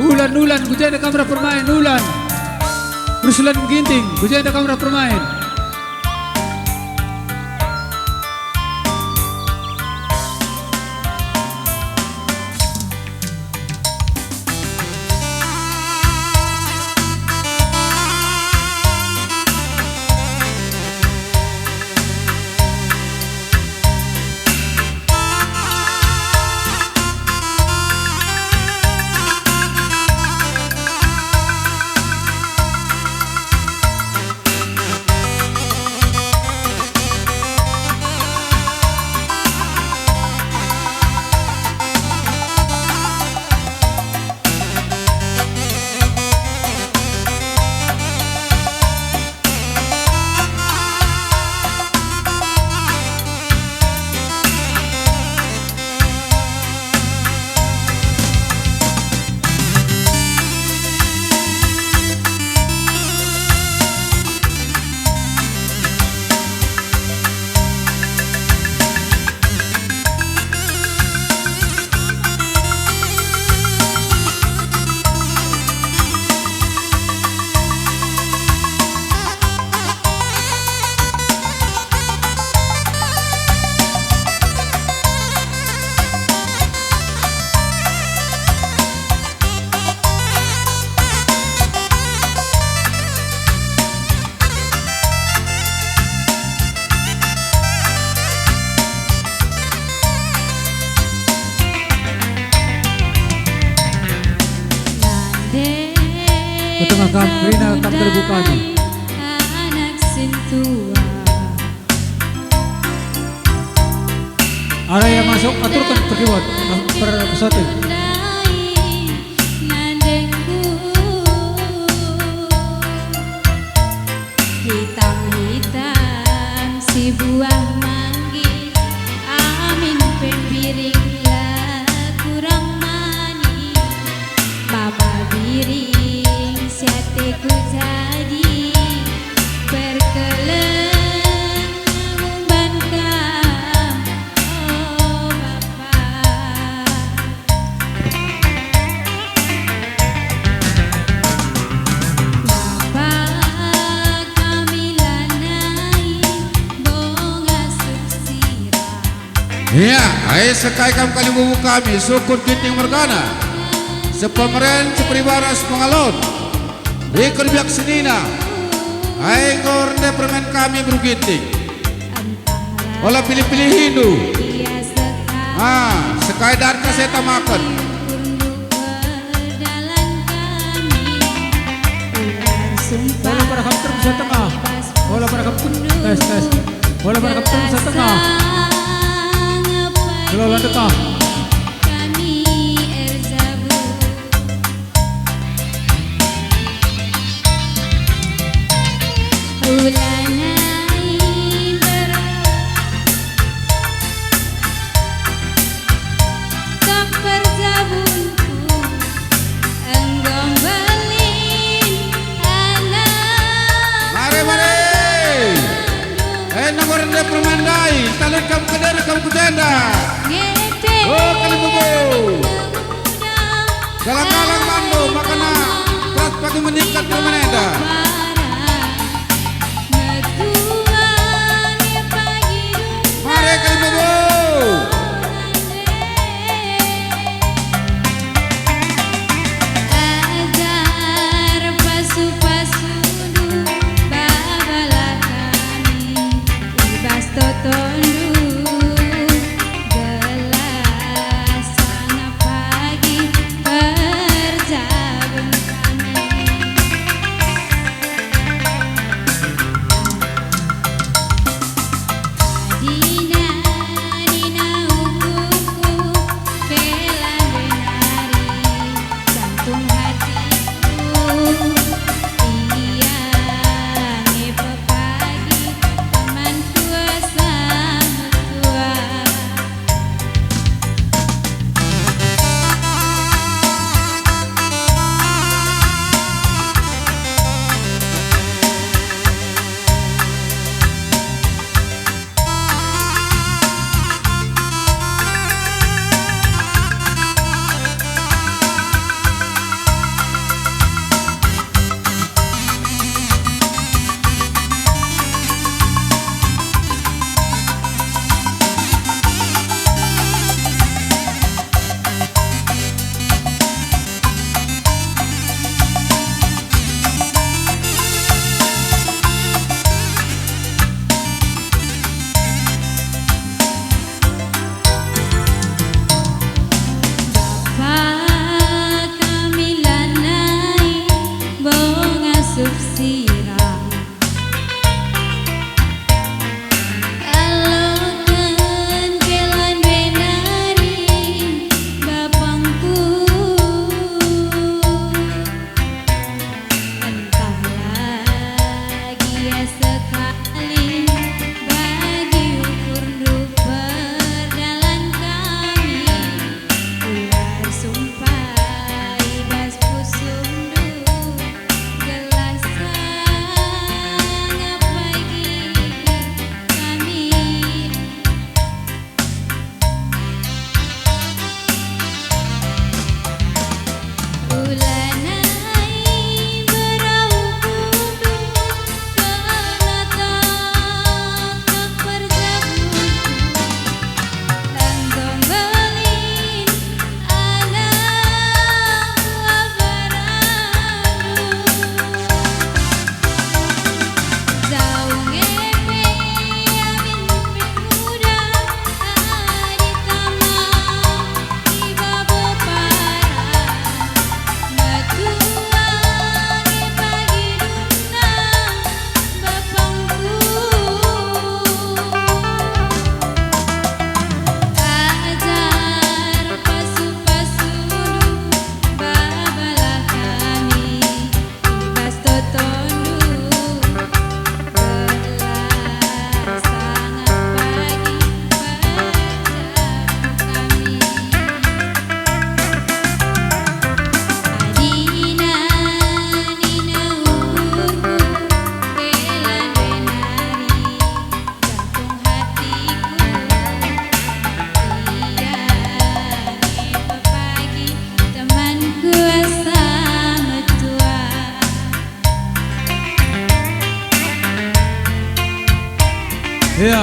Ulan Gujenda Kamera Permain Ulan. Ruslan Ginting Gujenda Kamera Permain. Ketengah Rina tak terbuka nih. Anak sentua Ada yang masuk aturkan terkibat persatu. Hitam-hitam si buah manggis, amin pembiring lah kurang manis, bapak biring siateku jadi berkeleng membangkang, oh bapak. Bapak kami lanai bonga suksira. Iya, ayo sekai kali bubu kami sukun Ginting Mergana. Sepemeren sepribaras pengalon. Ikut biak senina. Ayo ngorde permen kami berginting. Olah pilih-pilih Hindu. Sekai dan kaseta makan. Bola pada kapten bisa tengah. Bola pada kapten tes. Bola pada kapten bisa tengah. Kelola dekat. Nagorende permandai, talit kamu kedera kamu kujenda. Oh kali bubu. Galang-galang bandu makana keras pagi meningkat permeneda. Mari kali bubu.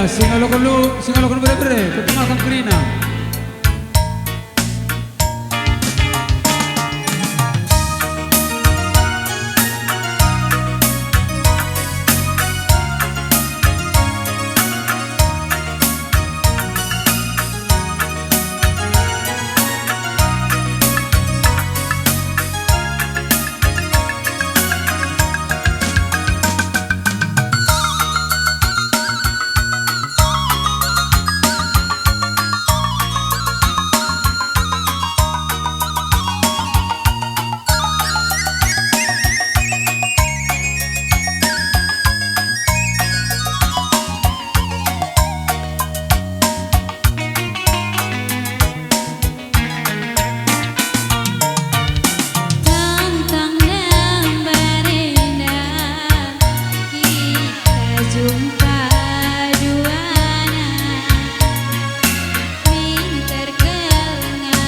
Ya, singalokon bere-bere, ketumakan kerina. Tentang dan berendah kita jumpa duana min terkenalui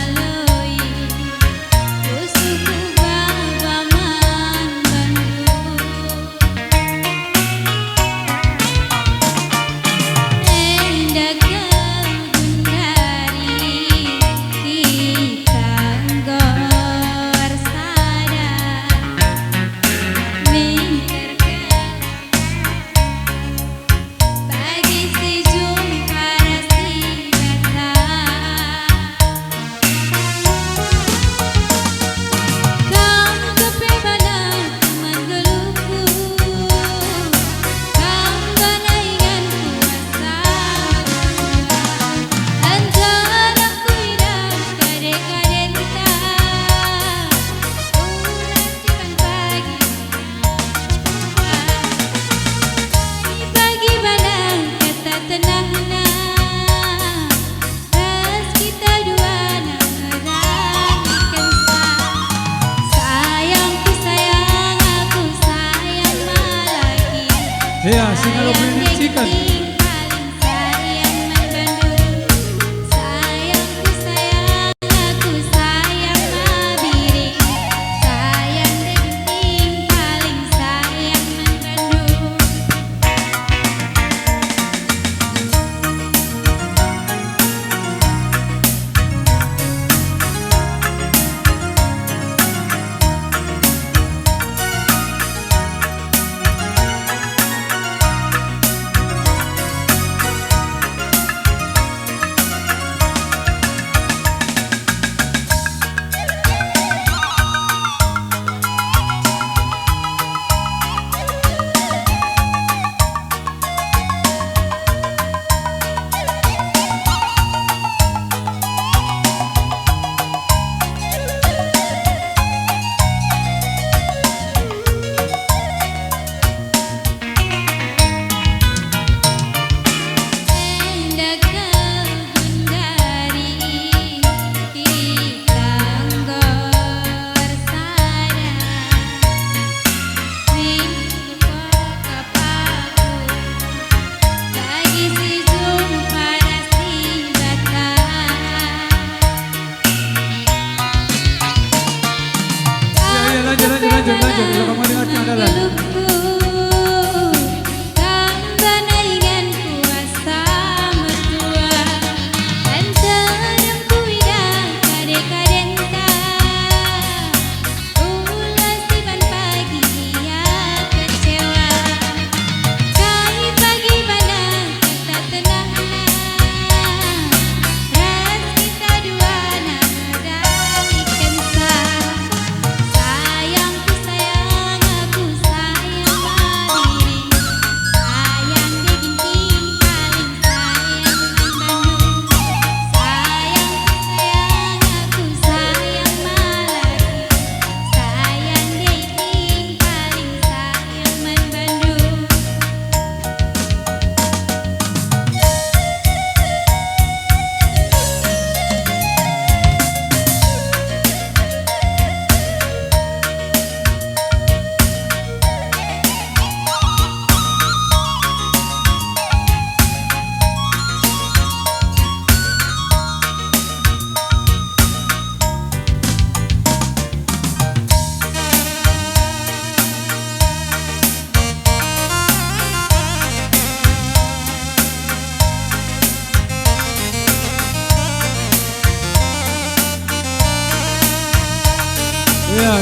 usuku babaman Bandung endah gundari kita gor sadar min bagi si jumpa rasibata kam kepebalan menggelupu kam banaikan kuasa antara kuidang kadek-kadenta ulantikan pagi balang kata tenangna ras kita dua nangarakan sayangku sayang aku sayang malaki Ya, singalokon chicken. paling sayang Bandung sayangku sayang aku sayang mabiri sayang denting paling sayang Bandung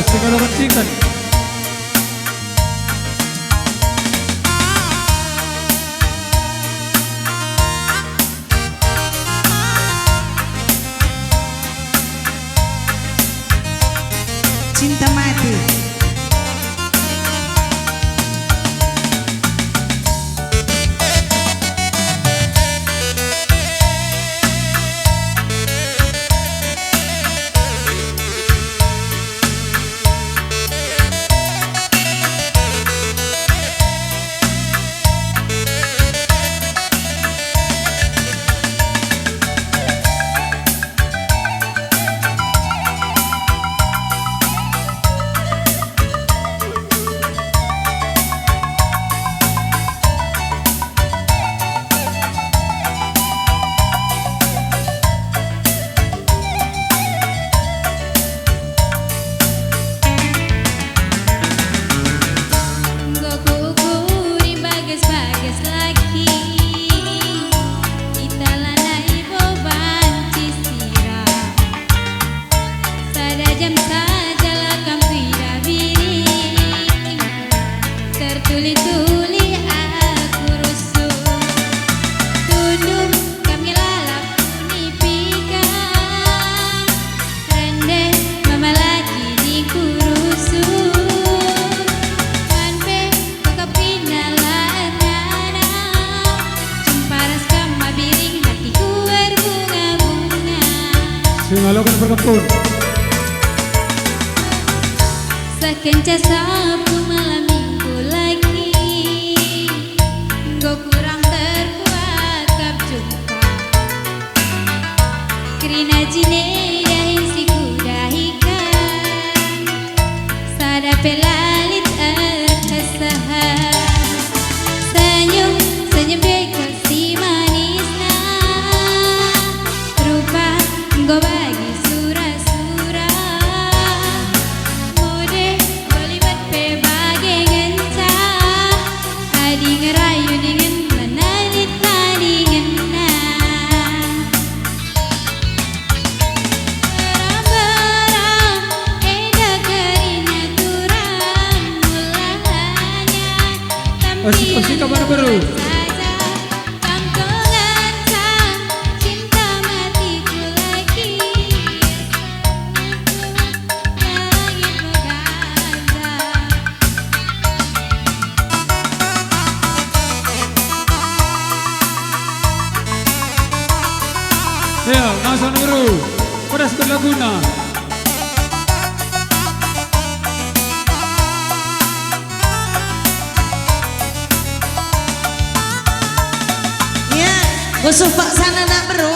belas, tinggal pentingkan. Cinta mati. Nggo kukuri bagas-bagas lagi Kita lanai beban cisira Sada jam saja lakam tidak biring Tertuli-tuli aku rusuh Tunduk kami lalap unipikan Rende mama lagi di kurusuh Manpe kakak pinalana Cimparas kama biring hatiku berbunga-bunga Singalokan berkebun. Sekenca sapu malam minggu lagi Nggo kurang terkuat kap jumpa Kerina jine dahin si kudahikan Sada pelalit kesahan Senyum, senyum dekor si manisna Rupa nggo bagi surah-surah Mode bolibat pe bage gencah Adi ngerayu dengan menalit tadi ngena Berang-berang eda kerinya turang mulanya Asik kabar baru. saja Kampungan sang cinta matiku lagi Langit bergaza Ya, langsung baru. Pedas berlaguna. Ya, busuk pak sana nak bro.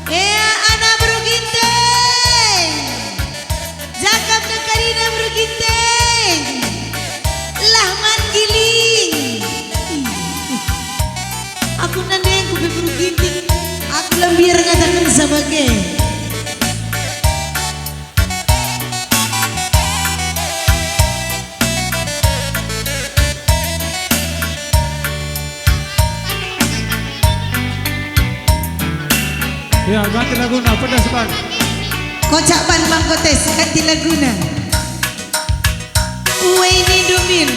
Ya, anak bro ginteng. Zakap dekarina bro ginteng. Lahman giling. Aku nandeng ku bro ginting. Aku lembir ngatakan sebagai. Ya, ganti laguna. Pedas ban. Kocak ban mangkotes ganti laguna. Uwe Domin.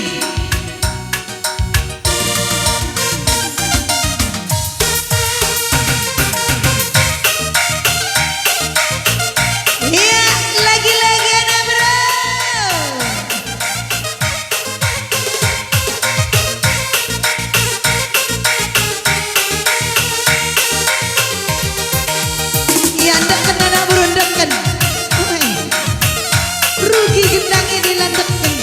Iya, lagi-lagi ada bro. Iya, ndeken anak bro, ndeken. Rugi gendangnya dilandeken.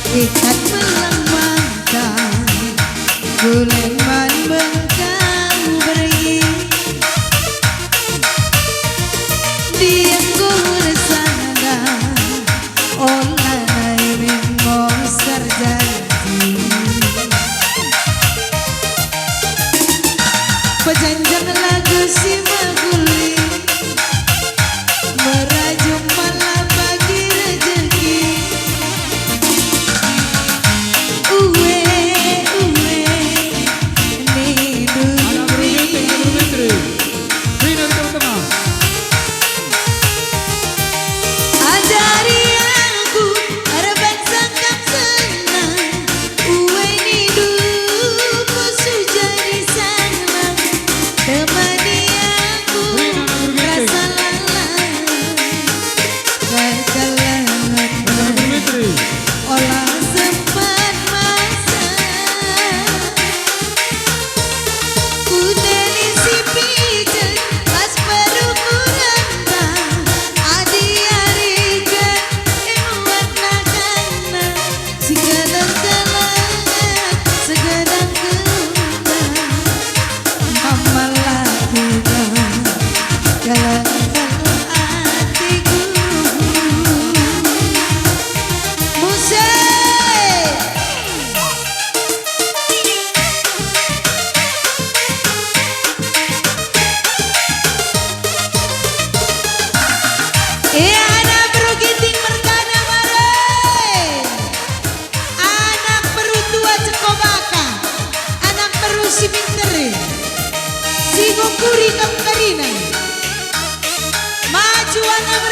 ikat melambangkan bulan bengkang beri dianggo resana olah memang sarjadi pejanjang lagu si maguli merajum malam bagi rezeki uwe nidu Anak beruntung, menteri. Rina di tengah-tengah. ajari aku harapan sangkap senang uwe nidu musuh jadi senang temani aku rasa lalang kekalangan Menteri. olah sempat masa ku si pijan pas berukuran adi arikan warna kana si galang-galangan segadang kembang mama lakukan galang-galang hatiku musik anak berugiting merkana mare anak peru tua cekobaka anak peru si minteri si ngukuri kam karina maju anak